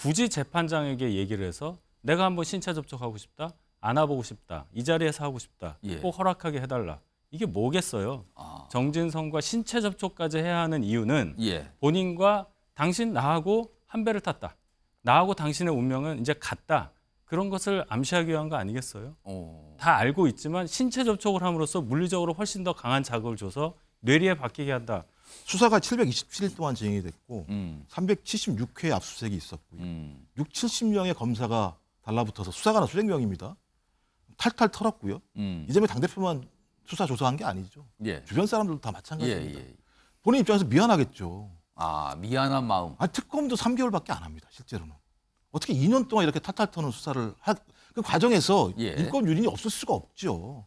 굳이 재판장에게 얘기를 해서 내가 한번 신체 접촉하고 싶다, 안아보고 싶다, 이 자리에서 하고 싶다, 예. 꼭 허락하게 해달라. 이게 뭐겠어요? 아. 정진성과 신체 접촉까지 해야 하는 이유는 예. 본인과 당신 나하고 한 배를 탔다. 나하고 당신의 운명은 이제 같다. 그런 것을 암시하기 위한 거 아니겠어요? 다 알고 있지만 신체 접촉을 함으로써 물리적으로 훨씬 더 강한 자극을 줘서 뇌리에 박히게 한다. 수사가 727일 동안 진행이 됐고 376회 압수수색이 있었고요. 6, 70명의 검사가 달라붙어서 수사관은 수백 명입니다. 탈탈 털었고요. 이재명 당대표만 수사 조사한 게 아니죠. 예. 주변 사람들도 다 마찬가지입니다. 예. 본인 입장에서 미안하겠죠. 아, 미안한 마음. 아니, 특검도 3개월밖에 안 합니다. 실제로는. 어떻게 2년 동안 이렇게 탈탈 터는 수사를 그 과정에서 예. 인권 유린이 없을 수가 없죠.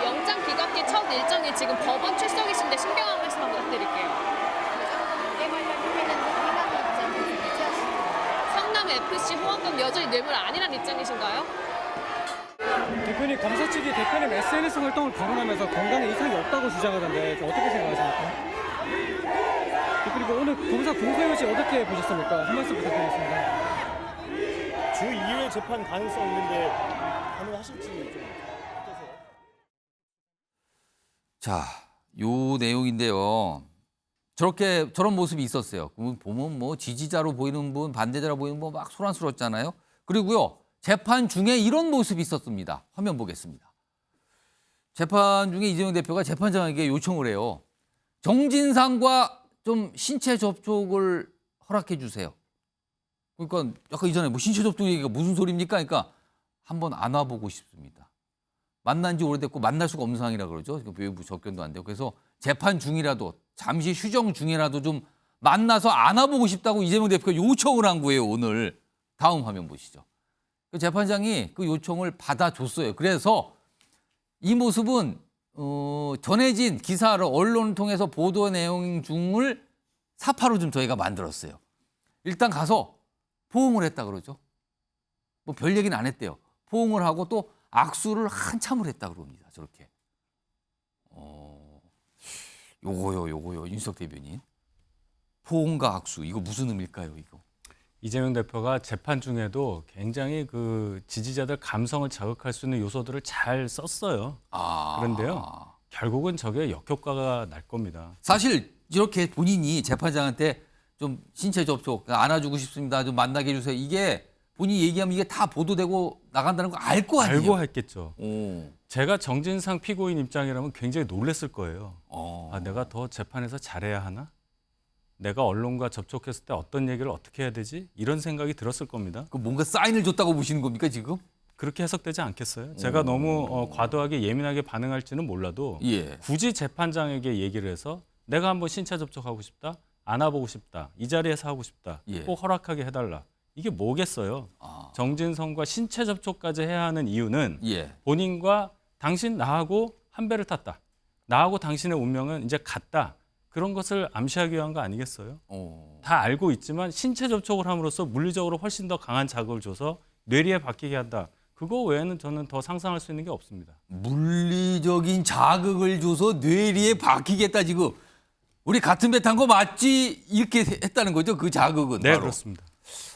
영장 기각기 첫 일정이 지금 법원 출석이신데 신경 한 말씀만 부탁드릴게요. 성남 FC 후원금 여전히 뇌물 아니란 입장이신가요? 대표님, 검사 측이 대표님 SNS 활동을 거론하면서 건강에 이상이 없다고 주장하던데 어떻게 생각하십니까? 그리고 오늘 검사 공소 요지 어떻게 보셨습니까? 한 말씀 부탁드리겠습니다. 주 2회 재판 가능성 있는데 가능하실지 좀 어떠세요? 자, 요 내용인데요. 저런 모습이 있었어요. 보면 뭐 지지자로 보이는 분, 반대자로 보이는 분 막 소란스럽잖아요. 그리고요, 재판 중에 이런 모습이 있었습니다. 화면 보겠습니다. 재판 중에 이재명 대표가 재판장에게 요청을 해요. 정진상과 좀 신체 접촉을 허락해 주세요. 그러니까 약간 이전에 뭐 신체 접촉 얘기가 무슨 소리입니까? 그러니까 한번 안아보고 싶습니다. 만난 지 오래됐고 만날 수가 없는 상황이라 그러죠. 외부 접견도 안 되고. 그래서 재판 중이라도 잠시 휴정 중이라도 좀 만나서 안아보고 싶다고 이재명 대표가 요청을 한 거예요. 오늘. 다음 화면 보시죠. 그 재판장이 그 요청을 받아줬어요. 그래서 이 모습은 전해진 기사를 언론을 통해서 보도 내용 중을 사파로 좀 저희가 만들었어요. 일단 가서 포옹을 했다 그러죠. 뭐 별 얘기는 안 했대요. 포옹을 하고 또 악수를 한참을 했다 그럽니다. 저렇게. 요거요, 윤석 대변인. 포옹과 악수, 이거 무슨 의미일까요, 이거? 이재명 대표가 재판 중에도 굉장히 그 지지자들 감성을 자극할 수 있는 요소들을 잘 썼어요. 그런데요, 결국은 저게 역효과가 날 겁니다. 사실 이렇게 본인이 재판장한테 좀 신체 접촉 안아주고 싶습니다. 좀 만나게 해주세요. 이게 본인이 얘기하면 이게 다 보도되고 나간다는 거 알 거 아니에요. 알고 했겠죠. 오. 제가 정진상 피고인 입장이라면 굉장히 놀랐을 거예요. 어. 아, 내가 더 재판에서 잘해야 하나? 내가 언론과 접촉했을 때 어떤 얘기를 어떻게 해야 되지? 이런 생각이 들었을 겁니다. 그 뭔가 사인을 줬다고 보시는 겁니까 지금? 그렇게 해석되지 않겠어요? 제가 너무 과도하게 예민하게 반응할지는 몰라도 예. 굳이 재판장에게 얘기를 해서 내가 한번 신체 접촉하고 싶다, 안아보고 싶다, 이 자리에서 하고 싶다, 예. 꼭 허락하게 해달라. 이게 뭐겠어요? 아. 정진성과 신체 접촉까지 해야 하는 이유는 예. 본인과 당신 나하고 한 배를 탔다. 나하고 당신의 운명은 이제 같다. 그런 것을 암시하기 위한 거 아니겠어요? 다 알고 있지만 신체 접촉을 함으로써 물리적으로 훨씬 더 강한 자극을 줘서 뇌리에 박히게 한다. 그거 외에는 저는 더 상상할 수 있는 게 없습니다. 물리적인 자극을 줘서 뇌리에 박히겠다 지금. 우리 같은 배 탄 거 맞지? 이렇게 했다는 거죠. 그 자극은. 네, 바로. 그렇습니다.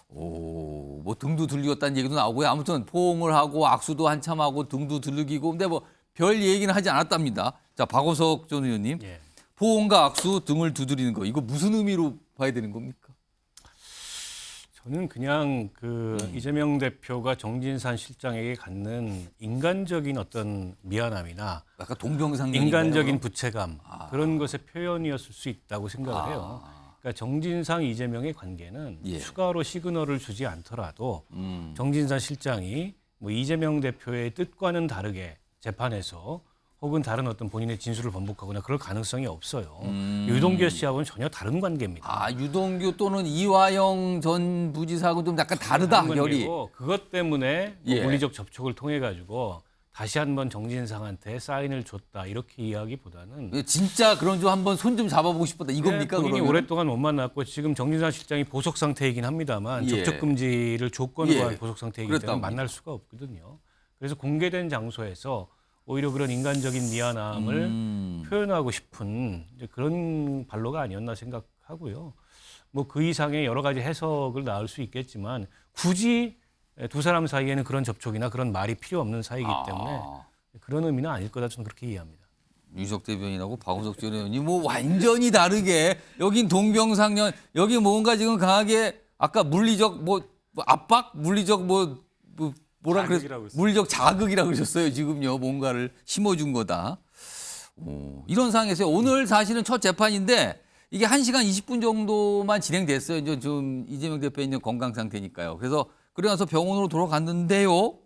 오, 뭐 등도 들리겠다는 얘기도 나오고요. 아무튼 포옹을 하고 악수도 한참 하고 등도 들리기고. 근데 뭐 별 얘기는 하지 않았답니다. 자, 박오석 전 의원님. 예. 포옹과 악수, 등을 두드리는 거. 이거 무슨 의미로 봐야 되는 겁니까? 저는 그냥 이재명 대표가 정진상 실장에게 갖는 인간적인 어떤 미안함이나 약간 동병상련인가요? 인간적인 부채감 그런 것의 표현이었을 수 있다고 생각을 해요. 그러니까 정진상 이재명의 관계는 예. 추가로 시그널을 주지 않더라도 정진상 실장이 뭐 이재명 대표의 뜻과는 다르게 재판에서 혹은 다른 어떤 본인의 진술을 번복하거나 그럴 가능성이 없어요. 유동규 씨하고는 전혀 다른 관계입니다. 아, 유동규 또는 이화영 전 부지사하고 좀 약간 다르다, 다른 결이. 관계고 그것 때문에 뭐 예. 물리적 접촉을 통해 가지고 다시 한번 정진상한테 사인을 줬다 이렇게 이해하기보다는 진짜 그런 좀 한번 손 좀 잡아보고 싶었다. 이겁니까? 본인이 그러면? 오랫동안 못 만났고 지금 정진상 실장이 보석 상태이긴 합니다만 예. 접촉 금지를 조건으로 예. 한 보석 상태이기 그랬다고 때문에 만날 수가 없거든요. 그래서 공개된 장소에서 오히려 그런 인간적인 미안함을 표현하고 싶은 이제 그런 발로가 아니었나 생각합니다. 생각하고요. 뭐 그 이상의 여러 가지 해석을 나올 수 있겠지만 굳이 두 사람 사이에는 그런 접촉이나 그런 말이 필요 없는 사이이기 때문에 그런 의미는 아닐 거다 저는 그렇게 이해합니다. 유석 대변인하고 박원석 전 의원이 뭐 완전히 다르게 여긴 동병상련 여기 뭔가 지금 강하게 아까 물리적 뭐 압박 물리적 뭐라 그랬 자극이라고 했어요. 물리적 자극이라고 그러셨어요. 지금요 뭔가를 심어준 거다. 이런 상황에서 오늘 사실은 첫 재판인데 이게 1시간 20분 정도만 진행됐어요. 이제 좀 이재명 대표님 건강 상태니까요. 그래서 그러나서 병원으로 돌아갔는데요.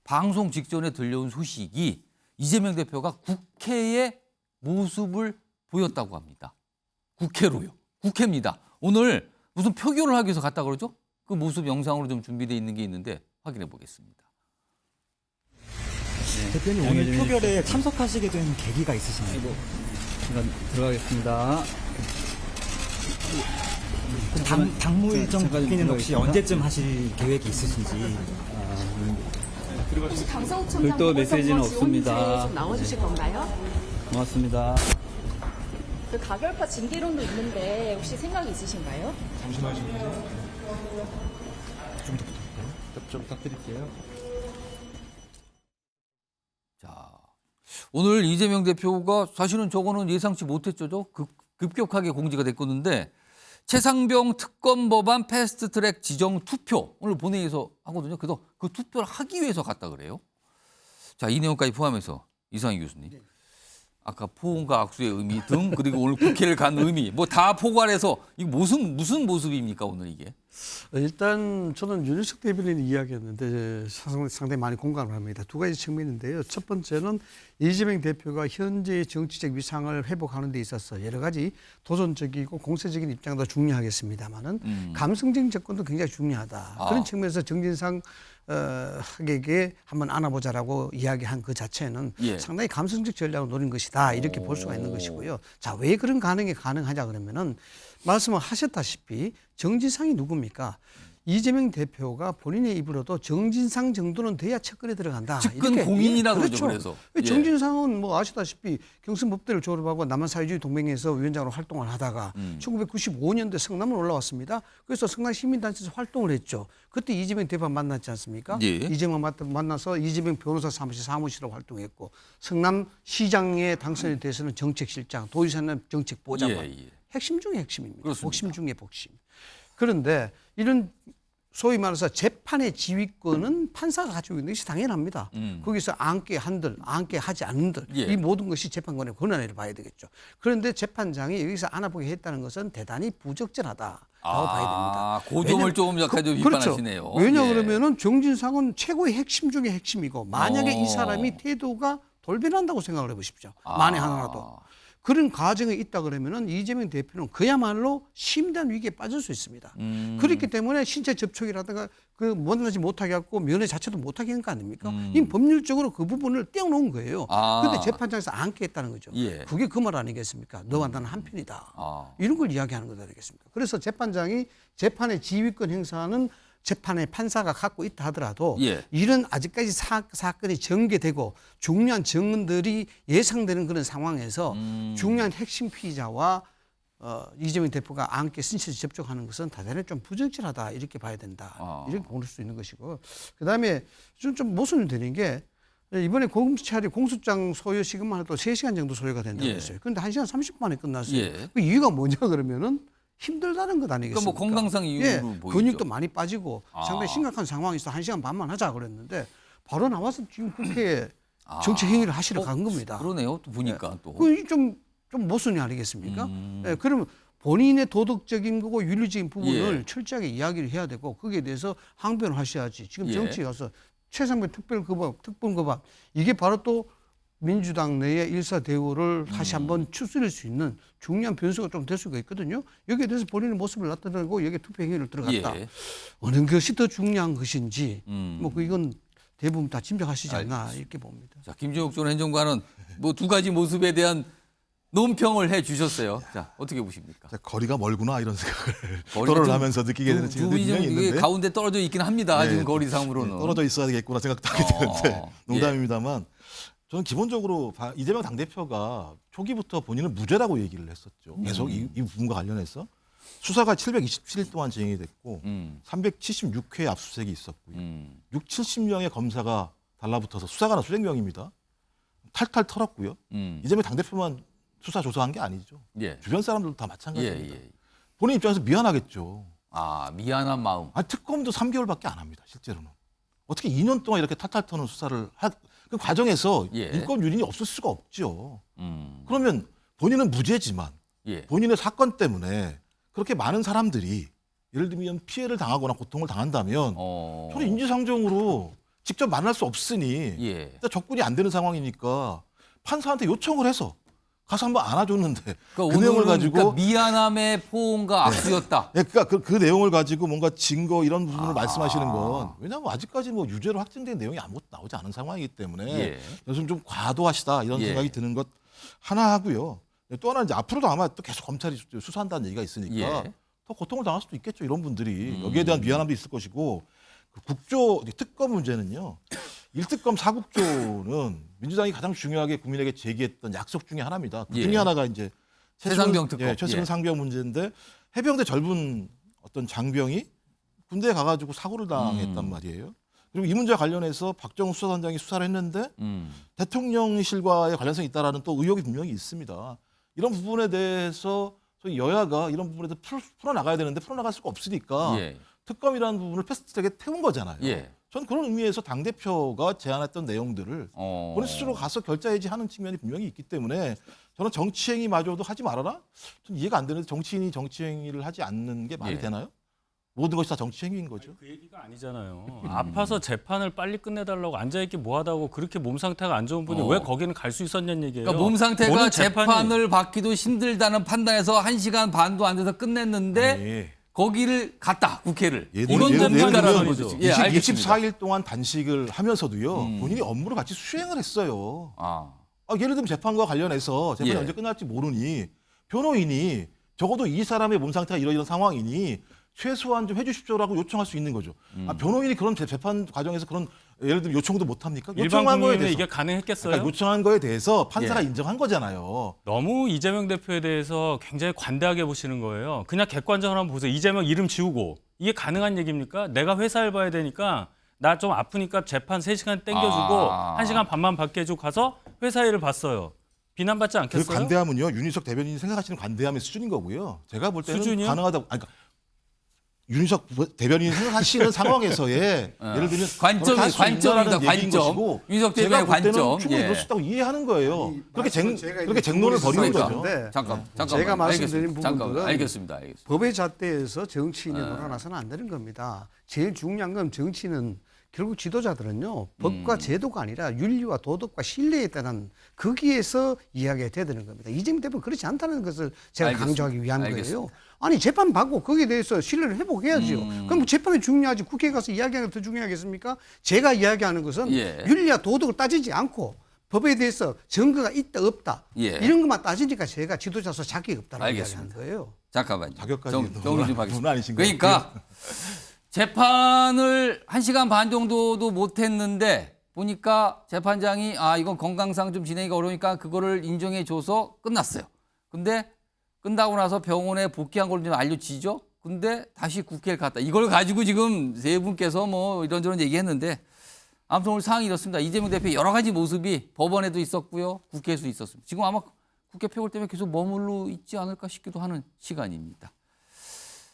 방송 직전에 들려온 소식이 이재명 대표가 국회의 모습을 보였다고 합니다. 국회로요. 국회입니다. 오늘 무슨 표결을 하기 위해서 갔다 그러죠? 그 모습 영상으로 좀 준비되어 있는 게 있는데 확인해 보겠습니다. 대표님 오늘 표결에 참석하시게 된 계기가 있으신가요? 잠깐 들어가겠습니다. 당무 일정 잠깐 바뀌는 혹시 들어가겠습니다. 언제쯤 하실 계획이 있으신지. 혹시 강성욱 첨장 별도 메시지는 없습니다. 지원자에 좀 나와주실 건가요? 고맙습니다. 그 가결파 징계론도 있는데 혹시 생각이 있으신가요? 좀 부탁드릴게요. 자, 오늘 이재명 대표가 사실은 저거는 예상치 못했죠. 급격하게 공지가 됐었는데 최상병 특검 법안 패스트트랙 지정 투표 오늘 본회의에서 하거든요. 그래서 그 투표를 하기 위해서 갔다 그래요. 자, 이 내용까지 포함해서 이상희 교수님. 아까 포옹과 악수의 의미 등 그리고 오늘 국회를 간 의미 뭐 다 포괄해서 이거 무슨 모습입니까 오늘 이게? 일단 저는 윤석열 대변인이 이야기했는데 상당히 많이 공감을 합니다. 두 가지 측면인데요. 첫 번째는 이재명 대표가 현재의 정치적 위상을 회복하는 데 있어서 여러 가지 도전적이고 공세적인 입장도 중요하겠습니다만은 감성적인 접근도 굉장히 중요하다. 그런 측면에서 정진상 에게 한번 안아보자라고 이야기한 그 자체는 상당히 감성적 전략을 노린 것이다. 이렇게 볼 수가 있는 것이고요. 자, 왜 그런 가능이 가능하냐 그러면은 말씀을 하셨다시피 정진상이 누굽니까? 이재명 대표가 본인의 입으로도 정진상 정도는 돼야 측근에 들어간다. 측근 이렇게. 공인이라 그렇죠. 그러죠. 그래서 정진상은 뭐 아시다시피 경선법대를 졸업하고 남한사회주의 동맹에서 위원장으로 활동을 하다가 1995년도에 성남을 올라왔습니다. 그래서 성남 시민단체에서 활동을 했죠. 그때 이재명 대표 만났지 않습니까? 이재명 만나서 이재명 변호사 사무실로 활동했고 성남시장에 당선이 돼서는 정책실장, 도지사는 정책보좌관. 핵심 중에 핵심입니다. 그렇습니다. 복심 중에 복심. 그런데 이런 소위 말해서 재판의 지휘권은 판사가 가지고 있는 것이 당연합니다. 거기서 안게 한들, 안게 하지 않는들 이 모든 것이 재판관의 권한이라고 봐야 되겠죠. 그런데 재판장이 여기서 안아보게 했다는 것은 대단히 부적절하다라고 봐야 됩니다. 그 점을 조금 약간 좀 비판하시네요. 그렇죠. 왜냐 그러면은 정진상은 최고의 핵심 중에 핵심이고 만약에 이 사람이 태도가 돌변한다고 생각을 해보십시오. 만에 하나라도. 그런 과정이 있다 그러면은 이재명 대표는 그야말로 심대한 위기에 빠질 수 있습니다. 그렇기 때문에 신체 접촉이라든가 그 만나지 못하게 하고 면회 자체도 못하게 한 거 아닙니까? 이 법률적으로 그 부분을 떼어놓은 거예요. 그런데 재판장에서 안게 했다는 거죠. 그게 그 말 아니겠습니까? 너와 나는 한편이다. 이런 걸 이야기하는 것 아니겠습니까? 그래서 재판장이 재판의 지휘권 행사하는 재판의 판사가 갖고 있다 하더라도 이런 아직까지 사건이 전개되고 중요한 증언들이 예상되는 그런 상황에서 중요한 핵심 피의자와 이재명 대표가 함께 신체 접촉하는 것은 대단히 좀 부적절하다 이렇게 봐야 된다. 이렇게 볼 수 있는 것이고 그다음에 좀 모순이 되는 게 이번에 검찰이 공소장 소요 시간만 해도 3시간 정도 소요가 된다고 했어요. 그런데 1시간 30분 만에 끝났어요. 그 이유가 뭐냐 그러면은 힘들다는 것 아니겠습니까? 그러니까 뭐 건강상 이유로 보이죠. 근육도 많이 빠지고 상당히 심각한 상황에서 1시간 반만 하자 그랬는데 바로 나와서 지금 국회에 정치 행위를 하시러 간 겁니다. 그러네요. 또 보니까 또. 그 좀 모순이 아니겠습니까? 그러면 본인의 도덕적인 거고 윤리적인 부분을 철저하게 이야기를 해야 되고 거기에 대해서 항변을 하셔야지. 지금 정치에 가서 최상병 특별급압 이게 바로 또 민주당 내의 일사대우를 다시 한번 추스릴 수 있는 중요한 변수가 좀 될 수가 있거든요. 여기에 대해서 본인의 모습을 나타내고 여기에 투표 행위를 들어갔다. 어느 것이 더 중요한 것인지 뭐 이건 대부분 다 짐작하시지 않나 이렇게 봅니다. 자, 김종욱 전 행정관은 뭐 두 가지 모습에 대한 논평을 해 주셨어요. 자, 어떻게 보십니까? 거리가 멀구나 이런 생각을 토론을 하면서 느끼게 되는 친구들이 분명히 이게 있는데 가운데 떨어져 있긴 합니다. 지금 거리상으로는. 떨어져 있어야 되겠구나 생각도 하게 되는데 농담입니다만 저는 기본적으로 이재명 당대표가 초기부터 본인은 무죄라고 얘기를 했었죠. 계속 이 부분과 관련해서. 수사가 727일 동안 진행이 됐고 376회 압수수색이 있었고요. 6, 70명의 검사가 달라붙어서 수사관은 수백 명입니다. 탈탈 털었고요. 이재명 당대표만 수사 조사한 게 아니죠. 예. 주변 사람들도 다 마찬가지입니다. 예. 본인 입장에서 미안하겠죠. 아, 미안한 마음. 특검도 3개월밖에 안 합니다. 실제로는. 어떻게 2년 동안 이렇게 탈탈 터는 수사를 그 과정에서 예. 인권 유린이 없을 수가 없죠. 그러면 본인은 무죄지만 본인의 사건 때문에 그렇게 많은 사람들이 예를 들면 피해를 당하거나 고통을 당한다면 저는 인지상정으로 직접 만날 수 없으니 일단 접근이 안 되는 상황이니까 판사한테 요청을 해서 가서 한번 안아줬는데 그 내용을 가지고 그러니까 미안함의 포옹과 악수였다. 그러니까 그 내용을 가지고 뭔가 증거 이런 부분을 말씀하시는 건 왜냐하면 아직까지 뭐 유죄로 확정된 내용이 아무것도 나오지 않은 상황이기 때문에 요즘 좀 과도하시다 이런 생각이 드는 것 하나 하고요. 또 하나 이제 앞으로도 아마 또 계속 검찰이 수사한다는 얘기가 있으니까 더 고통을 당할 수도 있겠죠. 이런 분들이 여기에 대한 미안함도 있을 것이고 그 국조 특검 문제는요. 1특검 4국조는 민주당이 가장 중요하게 국민에게 제기했던 약속 중에 하나입니다. 그 중에 하나가 이제 최상병 특검. 최수근 상병 문제인데 해병대 젊은 어떤 장병이 군대에 가가지고 사고를 당했단 말이에요. 그리고 이 문제와 관련해서 박정우 수사단장이 수사를 했는데 대통령실과의 관련성이 있다라는 또 의혹이 분명히 있습니다. 이런 부분에 대해서 저희 여야가 이런 부분에 대해서 풀어나가야 되는데 풀어나갈 수가 없으니까 특검이라는 부분을 패스트트랙에 태운 거잖아요. 전 그런 의미에서 당대표가 제안했던 내용들을 본인 스스로 가서 결자해지하는 측면이 분명히 있기 때문에 저는 정치행위마저도 하지 말아라? 좀 이해가 안 되는데 정치인이 정치행위를 하지 않는 게 말이 되나요? 모든 것이 다 정치행위인 거죠. 그 얘기가 아니잖아요. 아파서 재판을 빨리 끝내달라고 앉아있기 뭐하다고 그렇게 몸 상태가 안 좋은 분이 왜 거기는 갈 수 있었냐는 얘기예요. 그러니까 몸 상태가 모든 재판을 받기도 힘들다는 판단에서 1시간 반도 안 돼서 끝냈는데 거기를 갔다, 국회를. 이건 됩니까라는 거죠. 24일 동안 단식을 하면서도요. 본인이 업무를 같이 수행을 했어요. 예를 들면 재판과 관련해서 재판이 언제 끝날지 모르니 변호인이 적어도 이 사람의 몸 상태가 이런 상황이니 최소한 좀 해주십시오라고 요청할 수 있는 거죠. 변호인이 그런 재판 과정에서 그런 예를 들면 요청도 못 합니까? 일반 요청한 거에 국민은 대해서 이게 가능했겠어요? 그러니까 요청한 거에 대해서 판사가 인정한 거잖아요. 너무 이재명 대표에 대해서 굉장히 관대하게 보시는 거예요. 그냥 객관적으로 한번 보세요. 이재명 이름 지우고 이게 가능한 얘기입니까? 내가 회사를 봐야 되니까 나 좀 아프니까 재판 3시간 땡겨주고 1시간 반만 받게 해주고 가서 회사 일을 봤어요. 비난받지 그 않겠어요? 관대함은요. 윤희석 대변인이 생각하시는 관대함의 수준인 거고요. 제가 볼 때는 수준이요? 가능하다고. 그러니까 윤희석 대변인이 생각하시는 상황에서의 예를 들면 관점입니다. 관점. 윤희석 대변인의 관점. 충분히 그럴 수 있다고 이해하는 거예요. 그렇게 쟁론을 벌이는 거죠. 잠깐. 제가 말씀드린 부분들은 알겠습니다. 법의 잣대에서 정치인이 놀아나서는 안 되는 겁니다. 제일 중요한 건 정치는 결국 지도자들은요. 법과 제도가 아니라 윤리와 도덕과 신뢰에 따른 거기에서 이야기가 돼야 되는 겁니다. 이재명 대표는 그렇지 않다는 것을 제가 강조하기 위한 거예요. 아니 재판 받고 거기에 대해서 신뢰를 회복해야죠. 그럼 재판이 중요하지 국회에 가서 이야기하는 게 더 중요하겠습니까? 제가 이야기하는 것은 윤리와 도덕을 따지지 않고 법에 대해서 증거가 있다 없다 이런 것만 따지니까 제가 지도자로서 자격이 없다는 이야기하는 거예요. 잠깐만요. 자격까지 정리 좀 하겠습니다. 아니신 그러니까 재판을 1시간 반 정도도 못했는데 보니까 재판장이 이건 건강상 좀 진행이 어려우니까 그거를 인정해줘서 끝났어요. 근데 끝나고 나서 병원에 복귀한 걸로 좀 알려지죠. 근데 다시 국회를 갔다. 이걸 가지고 지금 세 분께서 뭐 이런저런 얘기했는데 아무튼 오늘 상황이 이렇습니다. 이재명 대표의 여러 가지 모습이 법원에도 있었고요. 국회에도 있었습니다. 지금 아마 국회 폐골 때문에 계속 머물러 있지 않을까 싶기도 하는 시간입니다.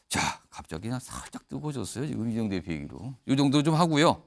자, 갑자기 그냥 살짝 뜨거워졌어요. 지금 이재명 대표 얘기로. 이 정도 좀 하고요.